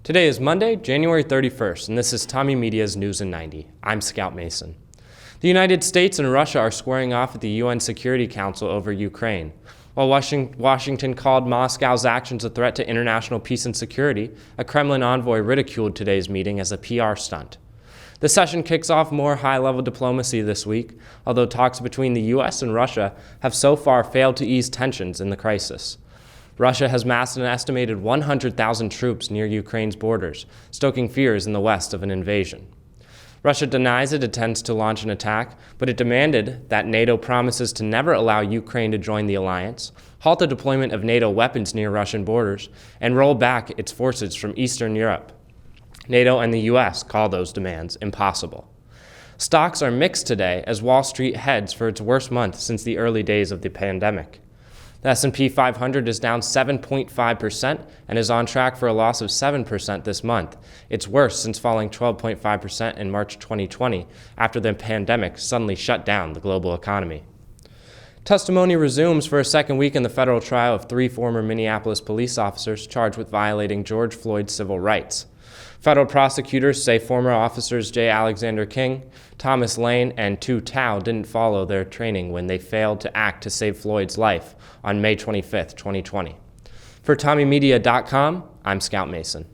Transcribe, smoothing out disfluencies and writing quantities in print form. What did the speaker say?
Today is Monday, January 31st, and this is Tommy Media's News in 90. I'm Scout Mason. The United States and Russia are squaring off at the UN Security Council over Ukraine. While Washington called Moscow's actions a threat to international peace and security, a Kremlin envoy ridiculed today's meeting as a PR stunt. The session kicks off more high-level diplomacy this week, although talks between the U.S. and Russia have so far failed to ease tensions in the crisis. Russia has massed an estimated 100,000 troops near Ukraine's borders, stoking fears in the West of an invasion. Russia denies it intends to launch an attack, but it demanded that NATO promises to never allow Ukraine to join the alliance, halt the deployment of NATO weapons near Russian borders, and roll back its forces from Eastern Europe. NATO and the U.S. call those demands impossible. Stocks are mixed today as Wall Street heads for its worst month since the early days of the pandemic. The S&P 500 is down 7.5% and is on track for a loss of 7% this month. It's worse since falling 12.5% in March 2020 after the pandemic suddenly shut down the global economy. Testimony resumes for a second week in the federal trial of 3 former Minneapolis police officers charged with violating George Floyd's civil rights. Federal prosecutors say former officers J. Alexander King, Thomas Lane, and Tu Tao didn't follow their training when they failed to act to save Floyd's life on May 25, 2020. For TommyMedia.com, I'm Scout Mason.